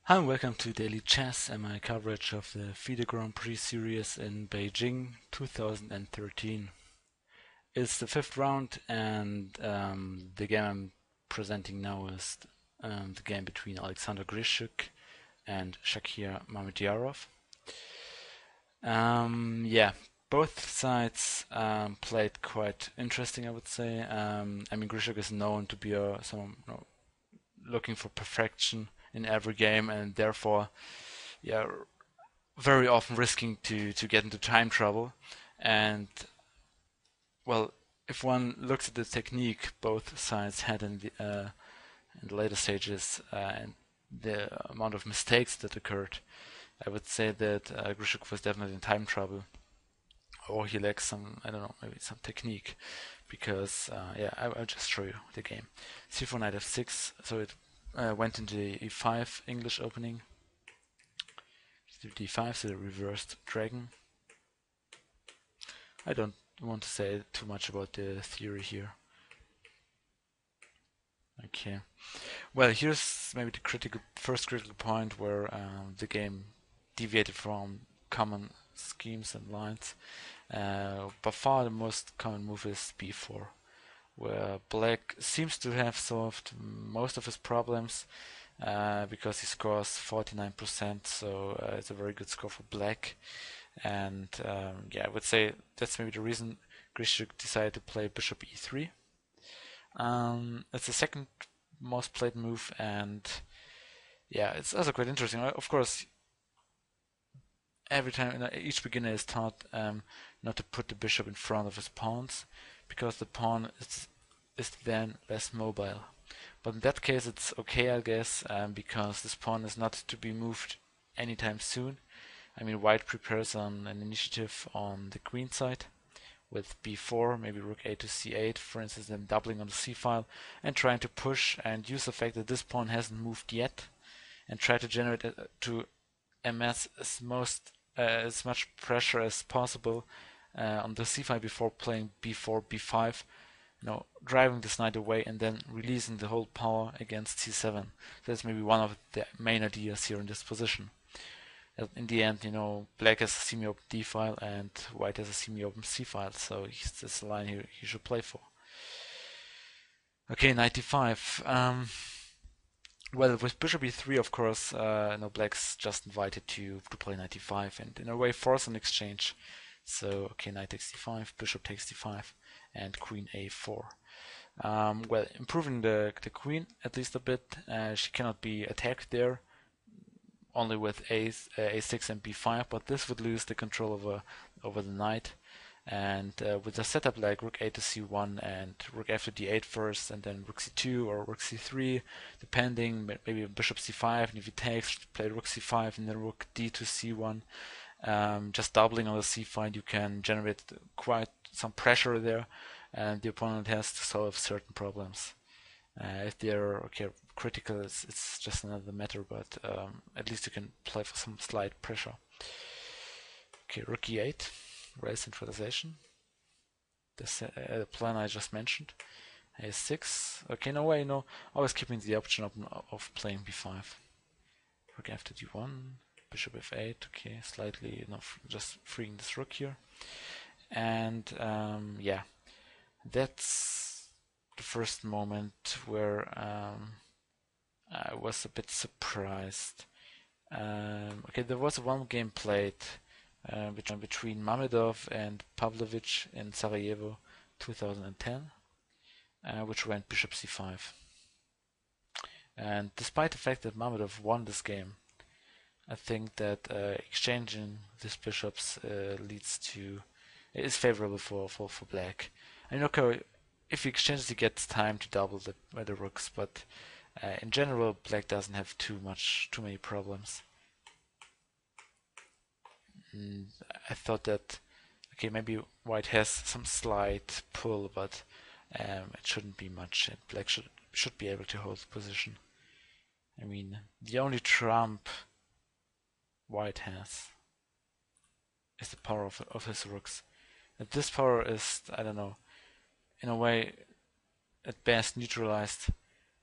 Hi and welcome to Daily Chess and my coverage of the FIDE Grand Prix series in Beijing 2013. It's the fifth round and the game I'm presenting now is the game between Alexander Grischuk and Shahriyar Mamedjarov. Yeah, both sides played quite interesting, I would say. I mean, Grischuk is known to be someone looking for perfection in every game, and therefore, yeah, very often risking to get into time trouble. And well, if one looks at the technique both sides had in the later stages and the amount of mistakes that occurred, I would say that Grischuk was definitely in time trouble, or he lacks some, I don't know, maybe some technique. Because yeah, I'll just show you the game. C4 knight f6, so it went into the e5 English opening. D5, so the reversed dragon. I don't want to say too much about the theory here. Okay. Well, here's maybe the first critical point where the game deviated from common schemes and lines. By far the most common move is b4, where black seems to have solved most of his problems because he scores 49%, so it's a very good score for black. And yeah, I would say that's maybe the reason Grischuk decided to play bishop e3. It's the second most played move, and yeah, it's also quite interesting. Of course, every time each beginner is taught not to put the bishop in front of his pawns, because the pawn is then less mobile. But in that case, it's okay, I guess, because this pawn is not to be moved anytime soon. I mean, white prepares on an initiative on the queen side with b4, maybe rook a to c8, for instance, then doubling on the c-file and trying to push and use the fact that this pawn hasn't moved yet and try to generate to amass as much pressure as possible on the c-file before playing b4, b5, driving this knight away and then releasing the whole power against c7. That's maybe one of the main ideas here in this position. In the end, black has a semi-open d file and white has a semi-open c file, so that's the line he should play for. Okay, knight d5. Well, with bishop e3, of course, black's just invited to play knight d5 and in a way force an exchange. So, okay, knight takes d5, bishop takes d5, and queen a4. Well, improving the queen at least a bit. She cannot be attacked there, only with a6 and b5, but this would lose the control over the knight. And with a setup like rook a to c1 and rook f to d8 first, and then rook c2 or rook c3, depending, maybe bishop c5, and if he takes, play rook c5 and then rook d to c1. Just doubling on the c file, you can generate quite some pressure there, and the opponent has to solve certain problems. If they're critical, it's just another matter, but at least you can play for some slight pressure. Okay, rook e8, raise centralization. The plan I just mentioned. a6. Okay, no way, always keeping the option open of playing b5. Rook f to d1, bishop f8. Okay, slightly just freeing this rook here, and yeah, that's the first moment where I was a bit surprised. Okay, there was one game played between Mamedyarov and Pavlovich in Sarajevo 2010, which went bishop c5. And despite the fact that Mamedyarov won this game, I think that exchanging these bishops is favorable for black. I mean, okay, if he exchanges, he gets time to double the rooks, but in general, black doesn't have too many problems. And I thought that okay, maybe white has some slight pull, but it shouldn't be much. And black should be able to hold the position. I mean, the only trump white has is the power of his rooks. And this power is, I don't know, in a way at best neutralized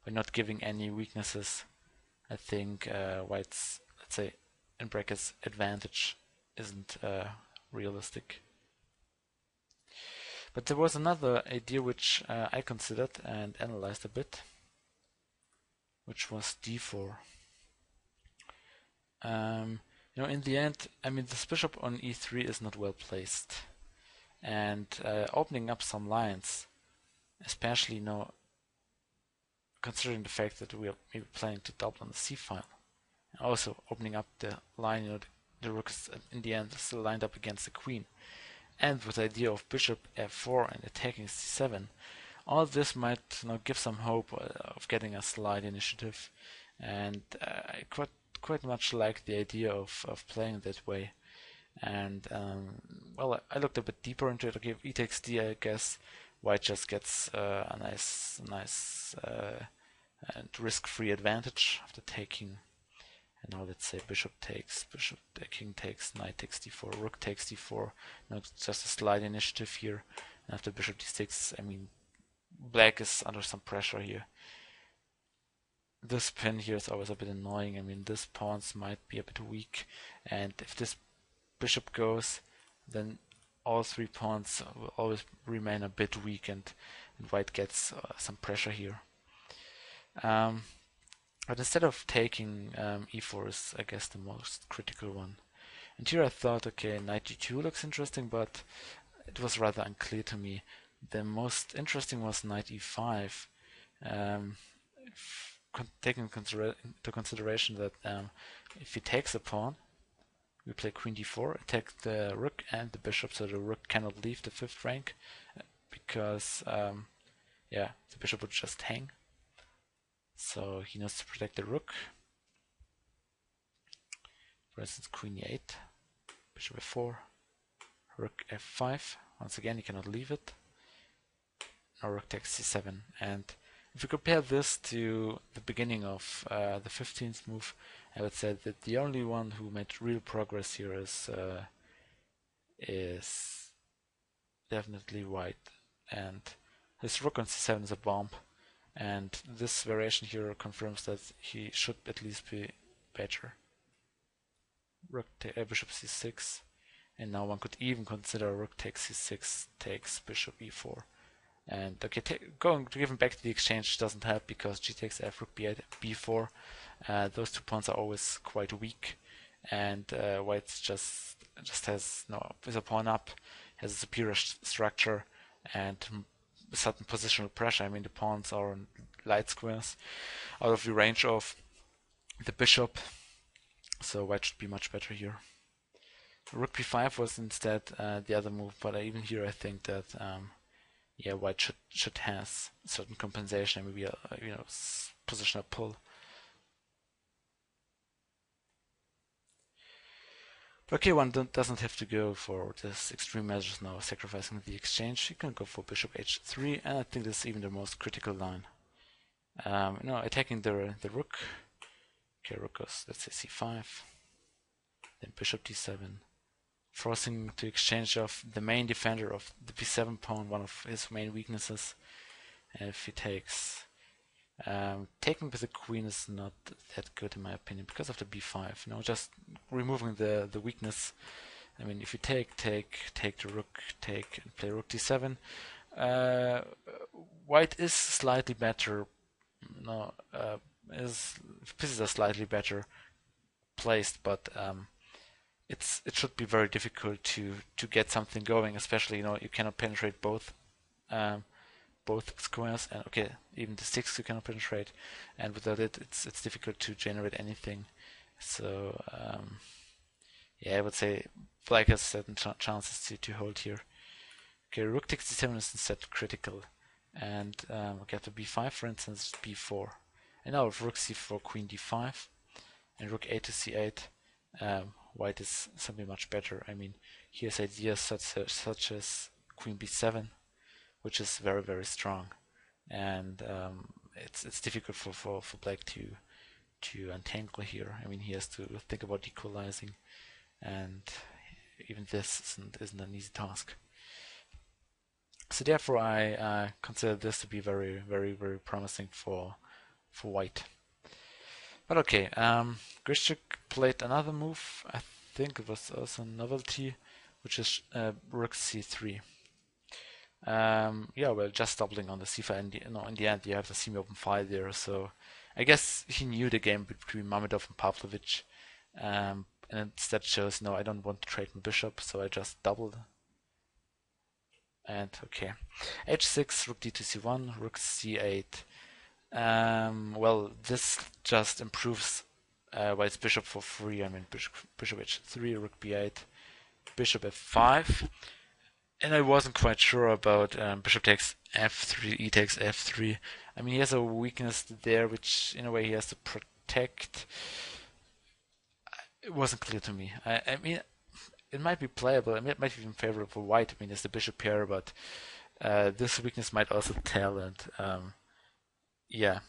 by not giving any weaknesses I think white's, let's say, in brackets, advantage isn't realistic. But there was another idea which I considered and analyzed a bit, which was d4. In the end, I mean, this bishop on e3 is not well placed, and opening up some lines, especially considering the fact that we are maybe planning to double on the c file, and also opening up the line, the rook is in the end still lined up against the queen, and with the idea of bishop f4 and attacking c7, all this might give some hope of getting a slight initiative, and I quite much like the idea of playing that way. And well, I looked a bit deeper into it. Okay, if e takes d, I guess white just gets a nice and risk-free advantage after taking. And now let's say bishop takes, king takes, knight takes d4, rook takes d4. Just a slight initiative here. And after bishop d6, I mean, black is under some pressure here. This pin here is always a bit annoying. I mean, this pawns might be a bit weak, and if this bishop goes, then all three pawns will always remain a bit weak, and white gets some pressure here. But instead of taking e4 is, I guess, the most critical one. And here I thought, okay, knight d2 looks interesting, but it was rather unclear to me. The most interesting was knight e5. Taking into consideration that if he takes a pawn, we play queen d4, attack the rook and the bishop, so the rook cannot leave the 5th rank because the bishop would just hang. So he needs to protect the rook. For instance, queen e8, bishop f4, rook f5. Once again, he cannot leave it. Now rook takes c7, and if you compare this to the beginning of the 15th move, I would say that the only one who made real progress here is definitely white, and his rook on c7 is a bomb, and this variation here confirms that he should at least be better. Rook bishop c6, and now one could even consider rook takes c6 takes bishop e4. And okay, going to give him back to the exchange doesn't help because g takes f, rook b8, b4. Those two pawns are always quite weak, and white just has with a pawn up, has a superior structure and a certain positional pressure. I mean, the pawns are in light squares, out of the range of the bishop, so white should be much better here. Rook b5 was instead the other move, but even here I think that white should have certain compensation, maybe a positional pull. Okay, one doesn't have to go for this extreme measures now, sacrificing the exchange. You can go for bishop h3, and I think this is even the most critical line. Attacking the rook. Okay, rook goes, let's say c5, then bishop d7. Forcing to exchange off the main defender of the b7 pawn, one of his main weaknesses. And if he takes, taking with the queen is not that good in my opinion because of the b5. Just removing the weakness. I mean, if you take the rook, and play rook d7, white is slightly better. His pieces are slightly better placed, but it should be very difficult to get something going, especially you cannot penetrate both squares, and okay, even the 6 you cannot penetrate, and without it it's difficult to generate anything. So I would say black has certain chances to hold here. Okay, rook takes d7 is instead critical, and get to b5 for instance, b4, and now with rook c4, queen d5, and rook a to c8. White is simply much better. I mean, he has ideas such as queen b7, which is very, very strong, and it's difficult for black to untangle here. I mean, he has to think about equalizing, and even this isn't an easy task. So therefore, I consider this to be very, very, very promising for white. But okay, Grischuk played another move. I think it was also a novelty, which is rook c3. Yeah, well, just doubling on the c5. In the end, you have the semi-open file there. So I guess he knew the game between Mamedov and Pavlovich, and instead chose, no, I don't want to trade my bishop, so I just doubled. And okay, h6, rook d to c1, rook c8. Well, this just improves White's bishop for free. I mean, bishop h3, rook b8, bishop f5. And I wasn't quite sure about bishop takes f3, e takes f3. I mean, he has a weakness there, which in a way he has to protect. It wasn't clear to me. I mean, it might be playable. I mean, it might be even favorable for White. I mean, it's the bishop pair, but this weakness might also tell. And yeah,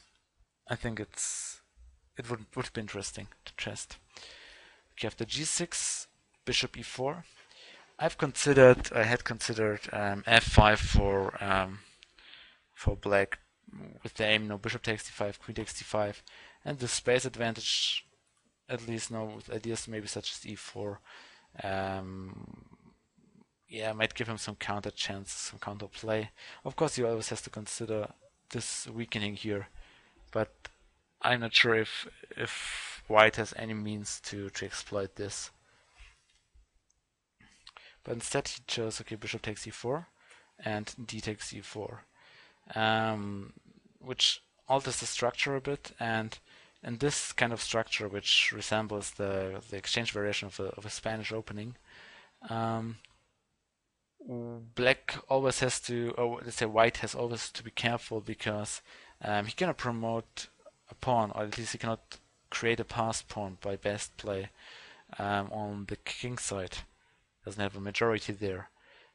I think it would be interesting to test. Okay, after g6, bishop e4. I had considered f5 for black with the aim, no, bishop takes d5, queen takes d5, and the space advantage, at least now with ideas maybe such as e4, yeah, might give him some counter chances, some counter play. Of course, he always has to consider this weakening here, but I'm not sure if White has any means to exploit this. But instead he chose, okay, bishop takes e4 and d takes e4, which alters the structure a bit. And in this kind of structure, which resembles the exchange variation of a Spanish opening, black always has to, or let's say White has always to be careful, because he cannot promote a pawn, or at least he cannot create a passed pawn by best play on the king side. Doesn't have a majority there,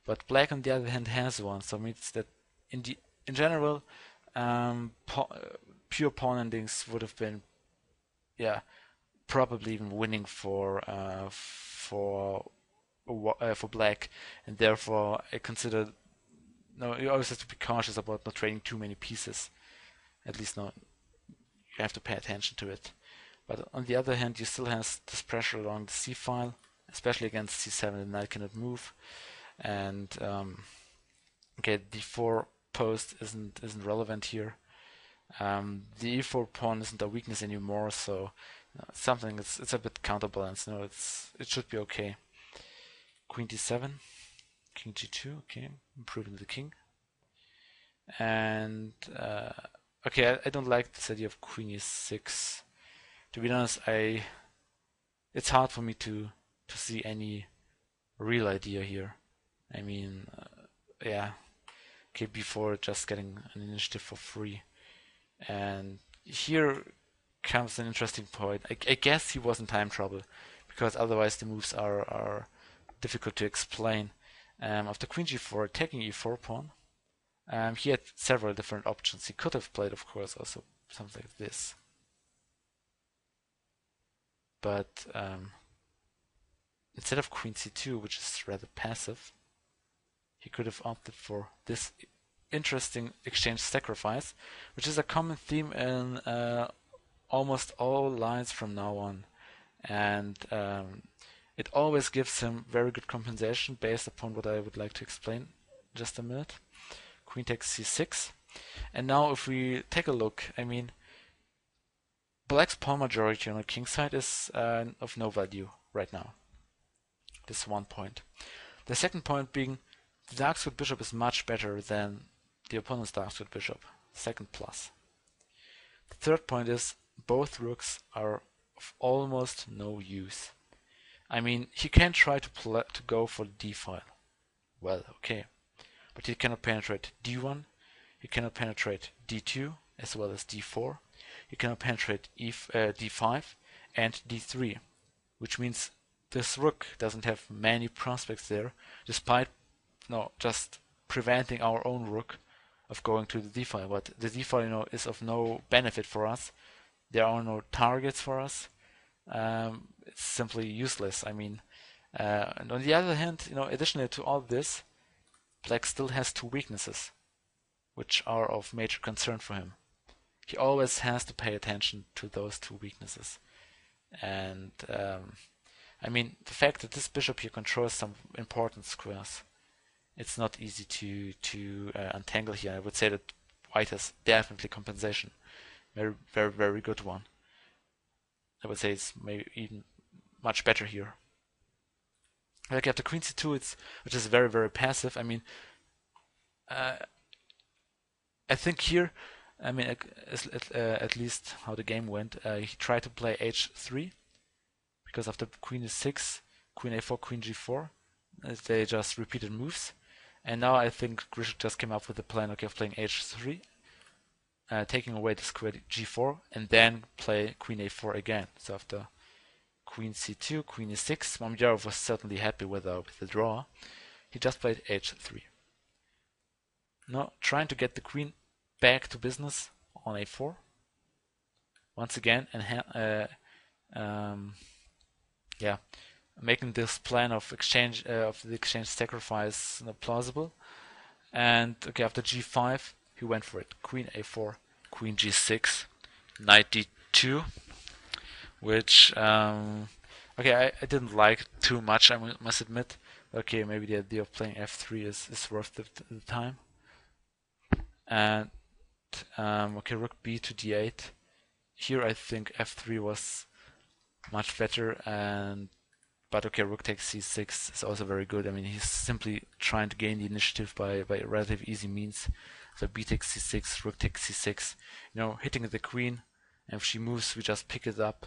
but black on the other hand has one, so it means that in general pure pawn endings would have been, yeah, probably even winning for black, and therefore I consider, no, you always have to be cautious about not trading too many pieces. At least no, you have to pay attention to it. But on the other hand, you still have this pressure along the c file, especially against c7. The knight cannot move, and okay, d4 post isn't relevant here. The e4 pawn isn't a weakness anymore, so something it's a bit counterbalanced. No, it should be okay. Queen d7, king g2. Okay, improving the king. And okay, I don't like this idea of queen e6. To be honest, it's hard for me to see any real idea here. I mean, yeah, okay, before just getting an initiative for free. And here comes an interesting point. I guess he was in time trouble, because otherwise the moves are difficult to explain. After queen g4, taking e4 pawn, he had several different options. He could have played, of course, also something like this. But instead of queen c2, which is rather passive, he could have opted for this interesting exchange sacrifice, which is a common theme in almost all lines from now on. And it always gives him very good compensation based upon what I would like to explain in just a minute. Queen takes c6. And now if we take a look, I mean, black's pawn majority on the king side is of no value right now. This is one point. The second point being, the dark suited bishop is much better than the opponent's dark suited bishop. Second plus. The third point is, both rooks are of almost no use. I mean, he can try to go for the d file. Well, okay. But he cannot penetrate d1, he cannot penetrate d2, as well as d4. He cannot penetrate d5 and d3, which means this rook doesn't have many prospects there, despite just preventing our own rook of going to the d file. But the d file, is of no benefit for us. There are no targets for us. It's simply useless. I mean, and on the other hand, additionally to all this, black still has two weaknesses, which are of major concern for him. he always has to pay attention to those two weaknesses. And I mean, the fact that this bishop here controls some important squares, it's not easy to untangle here. I would say that white has definitely compensation. Very, very, very good one. I would say it's maybe even much better here. Like you have the queen c2, which is very, very passive. I mean, I think here, I mean, at least how the game went, he tried to play h3 because after queen e6, queen a4, queen g4, they just repeated moves. And now I think Grischuk just came up with the plan, okay, of playing h3, taking away the square g4, and then play queen a4 again. So after queen c2, queen e6, Mamedyarov was certainly happy with the draw. He just played h3. Now trying to get the queen back to business on a4 once again, and yeah, making this plan of exchange of the exchange sacrifice plausible. And okay, after g5 he went for it. Queen a4, queen g6, knight d2, which okay, I didn't like too much, I must admit. Okay, maybe the idea of playing f3 is worth the time. And okay, rook b to d8. Here I think f3 was much better, but okay, rook takes c6 is also very good. I mean, he's simply trying to gain the initiative by relatively easy means. So b takes c6, rook takes c6. You know, hitting the queen, and if she moves, we just pick it up.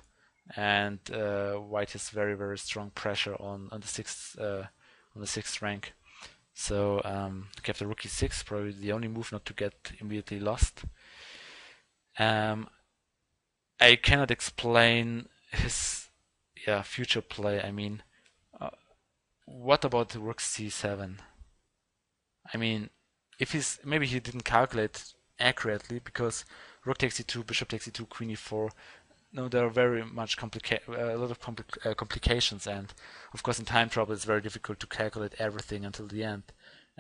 And white has very, very strong pressure on the sixth rank. So okay, after rook e6, probably the only move not to get immediately lost. I cannot explain his future play. I mean, what about rook c7? I mean, if maybe he didn't calculate accurately, because rook takes e2, bishop takes e2, queen e4. No, there are very much a lot of complications, and of course in time trouble it's very difficult to calculate everything until the end.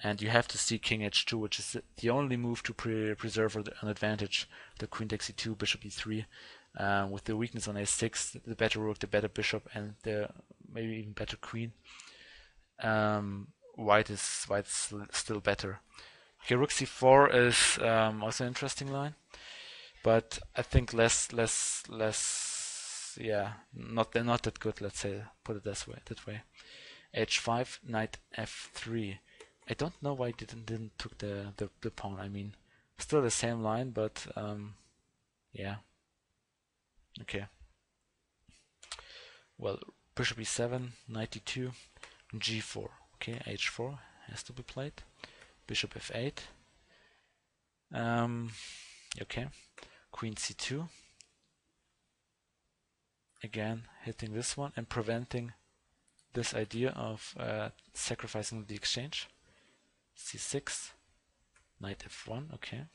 And you have to see king h2, which is the only move to preserve an advantage. The queen takes e2, bishop e3. With the weakness on a6, the better rook, the better bishop, and the maybe even better queen. White's still better. Okay, rook c4 is also an interesting line, but I think less not that good. Let's say, put it that way. h5, knight f3. I don't know why he didn't took the pawn. I mean, still the same line, but yeah. Okay. Well, bishop e7, knight e2, g4. Okay, h4 has to be played. Bishop f8. Okay. Queen c2. Again, hitting this one and preventing this idea of sacrificing the exchange. c6, knight f1. Okay.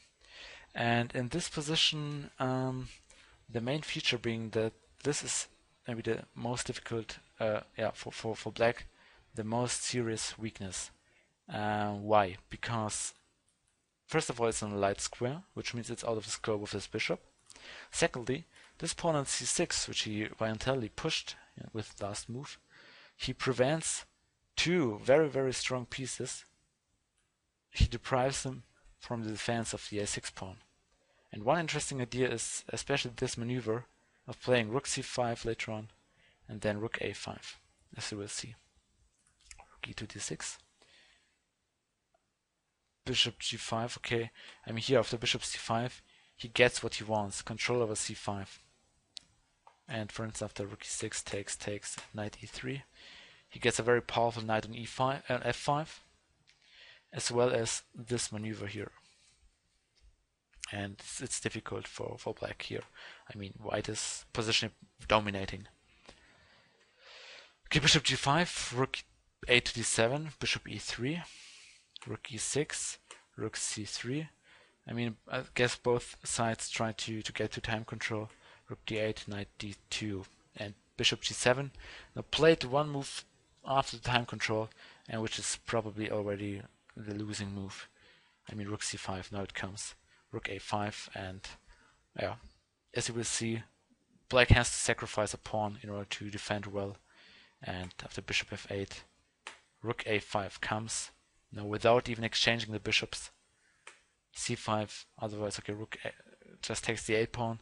And in this position, the main feature being that this is maybe the most difficult, for black, the most serious weakness. Why? Because first of all, it's on a light square, which means it's out of the scope of this bishop. Secondly, this pawn on c6, which he voluntarily pushed with last move, he prevents two very, very strong pieces. He deprives them from the defense of the a6 pawn. And one interesting idea is especially this maneuver of playing rook c5 later on, and then rook a5, as you will see. Rook e2 d6. Bishop g5, okay. I mean, here after bishop c5, he gets what he wants, control over c5. And for instance, after rook e6 takes, knight e3, he gets a very powerful knight on e5 and f5, as well as this maneuver here. And it's difficult for black here. I mean, white is positionally dominating. Okay, bishop g5, rook a to d7, bishop e3, rook e6, rook c3. I mean, I guess both sides try to get to time control. Rook d8, knight d2, and bishop g7. Now played one move after the time control, and which is probably already the losing move. I mean, rook c5, now it comes. Rook a5, and yeah, as you will see, black has to sacrifice a pawn in order to defend well. And after bishop f8, rook a5 comes. Now without even exchanging the bishops. c5, otherwise, okay, rook just takes the 8 pawn,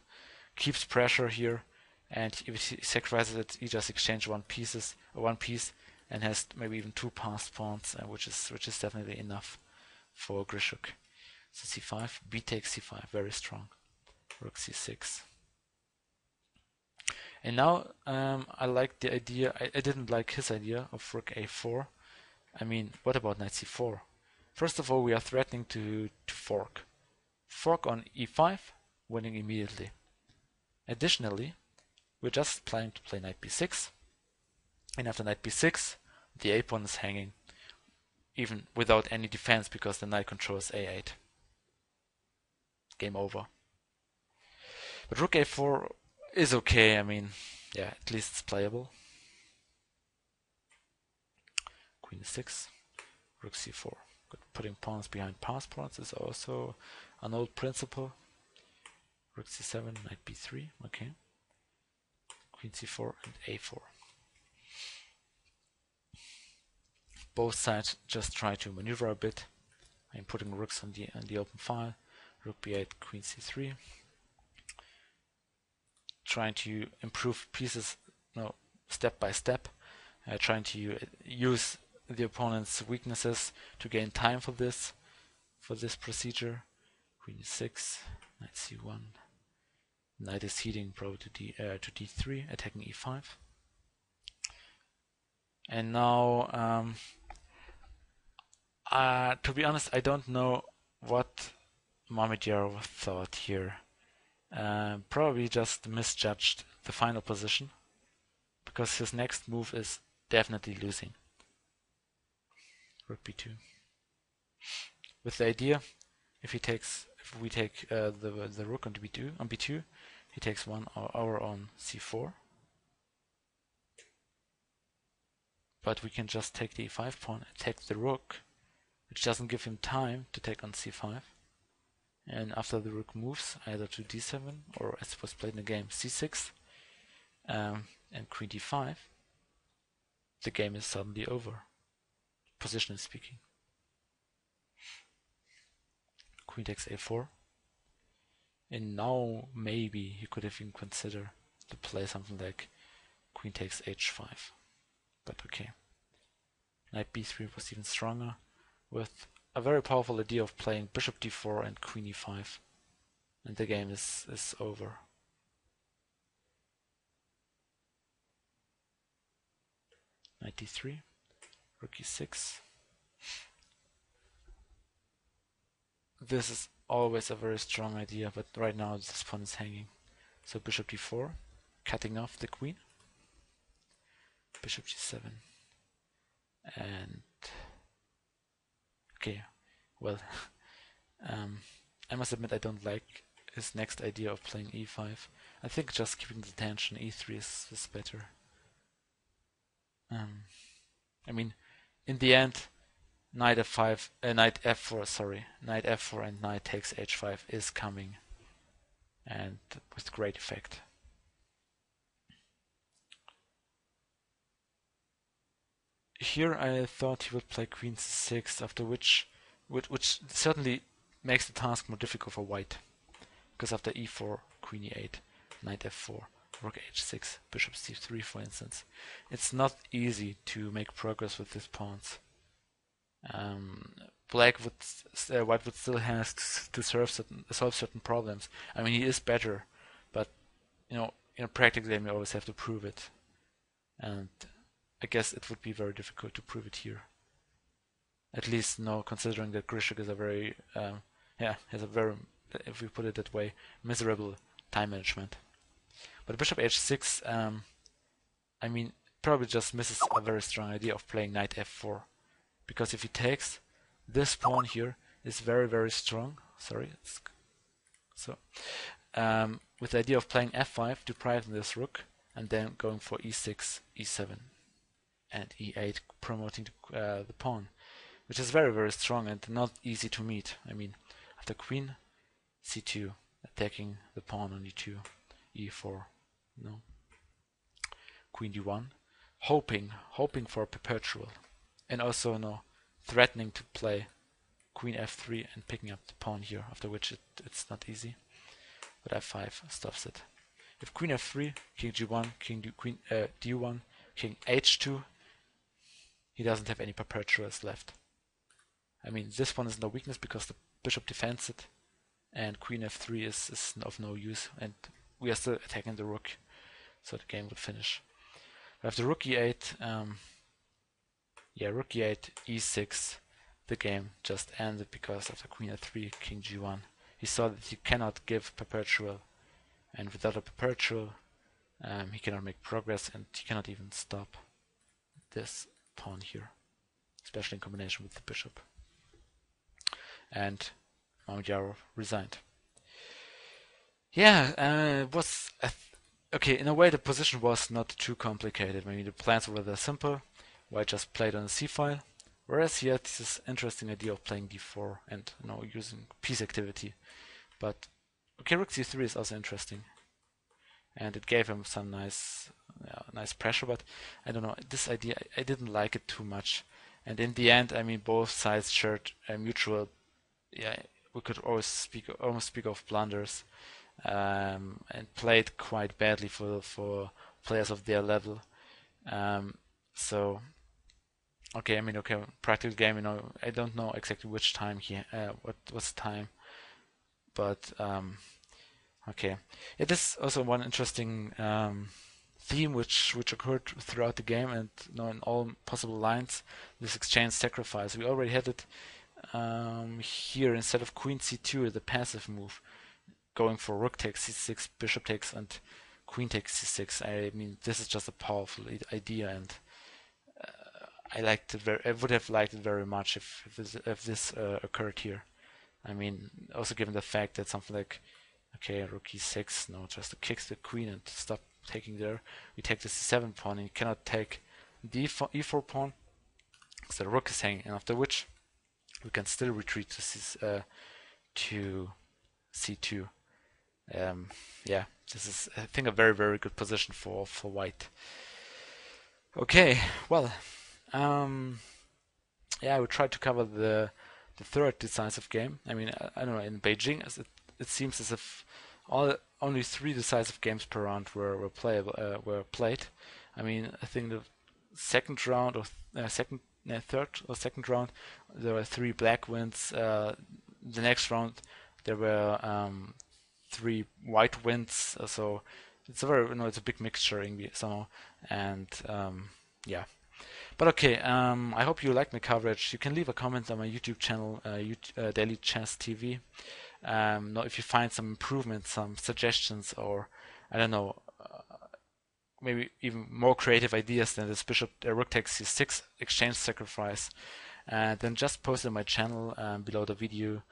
keeps pressure here, and if he sacrifices it, he just exchanges one piece, and has maybe even 2 passed pawns, which is definitely enough for Grischuk. So c5, b takes c5, very strong. Rook c6. And now I like the idea. I didn't like his idea of rook a4. I mean, what about knight c4? First of all, we are threatening to fork. Fork on e5, winning immediately. Additionally, we're just planning to play knight b6. And after knight b6, the a pawn is hanging, even without any defense, because the knight controls a8. Game over. But rook a4 is okay. I mean, yeah, at least it's playable. Queen e6, rook c4. Good. Putting pawns behind passed pawns is also an old principle. Rook c7, knight b3, okay. Queen c4 and a4. Both sides just try to maneuver a bit. I'm putting rooks on the open file. Rook b8, queen c3. Trying to improve pieces, step by step. Trying to use the opponent's weaknesses to gain time for this procedure. Queen e6, knight c1. Knight is heading probably to d3, attacking e5. And now, to be honest, I don't know what Mamedyarov thought here. Probably just misjudged the final position, because his next move is definitely losing. Rook b2. With the idea, if we take the rook on b2, he takes our on c4. But we can just take the e5 pawn, attack the rook, which doesn't give him time to take on c5. And after the rook moves either to d7 or, as was played in the game, c6, and queen d5, the game is suddenly over, positionally speaking. Queen takes a4, and now maybe he could have even considered to play something like queen takes h5, but okay. Knight b3 was even stronger, with a very powerful idea of playing bishop d4 and queen e5, and the game is over. Knight d3, rook e6. This is always a very strong idea, but right now this pawn is hanging. So bishop d4, cutting off the queen. Bishop g7. And okay, well, I must admit I don't like his next idea of playing e5. I think just keeping the tension e3 is better. I mean, in the end, knight f4 and knight takes h5 is coming, and with great effect. Here I thought he would play queen c6, after which certainly makes the task more difficult for white, because after e4, queen e8, knight f4, rook h6, bishop c3, for instance, it's not easy to make progress with these pawns. White would still have to solve certain problems. I mean, he is better, but in a practical game you always have to prove it, and I guess it would be very difficult to prove it here. At least, considering that Grischuk is a very, has a very, if we put it that way, miserable time management. But bishop h6, I mean, probably just misses a very strong idea of playing knight f4, because if he takes, this pawn here is very, very strong. Sorry, with the idea of playing f5, depriving this rook, and then going for e6, e7, and e8, promoting the pawn, which is very, very strong and not easy to meet. I mean, after queen, c2, attacking the pawn on e2, e4, no, queen d1, hoping for a perpetual, and also no, threatening to play queen f3 and picking up the pawn here, after which it's not easy. But f5 stops it. If queen f3, king g1, queen d1, king h2, he doesn't have any perpetuals left. I mean, this one is no weakness because the bishop defends it, and queen f3 is of no use, and we are still attacking the rook, so the game would finish. We have the rook e8, rook e8, e6, the game just ended because of the queen f3, king g1. He saw that he cannot give perpetual, and without a perpetual, he cannot make progress, and he cannot even stop this pawn here, especially in combination with the bishop. And Mamedyarov resigned. Yeah, it was okay. In a way, the position was not too complicated. I mean, the plans were rather simple. White just played on the c file, whereas he had this interesting idea of playing d4 and using piece activity. But okay, rook c3 is also interesting, and it gave him some nice pressure. But I don't know, this idea I didn't like it too much. And in the end, I mean, both sides shared a mutual. Yeah, we could almost speak of blunders, and played quite badly for players of their level. So. Okay, I mean, practical game, I don't know exactly which time what was time, but okay. It is also one interesting theme which occurred throughout the game, and in all possible lines, this exchange sacrifice. We already had it here instead of queen c2, the passive move, going for rook takes c6, bishop takes, and queen takes c6. I mean, this is just a powerful idea, and I would have liked it very much if this occurred here. I mean, also given the fact that something like, okay, rook e6, no, just to kick the queen and stop taking there. We take the c7 pawn, and you cannot take the e4 pawn, because the rook is hanging, and after which we can still retreat to c2. Yeah, this is, I think, a very, very good position for white. Okay, well. Yeah, I would try to cover the third decisive game. I mean, I don't know, in Beijing, it seems as if only 3 decisive games per round were played. I mean, I think the second round or third or second round there were 3 black wins. The next round there were 3 white wins. So it's it's a big mixture somehow, and yeah. But okay, I hope you liked my coverage. You can leave a comment on my YouTube channel, DailyChessTv. If you find some improvements, some suggestions, or I don't know, maybe even more creative ideas than this bishop rook takes c6 exchange sacrifice, then just post it on my channel below the video.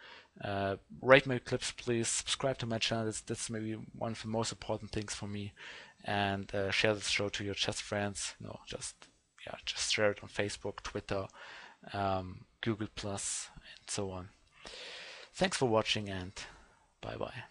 Rate my clips, please. Subscribe to my channel. That's maybe one of the most important things for me. And share this show to your chess friends. Just share it on Facebook, Twitter, Google+, and so on. Thanks for watching, and bye-bye.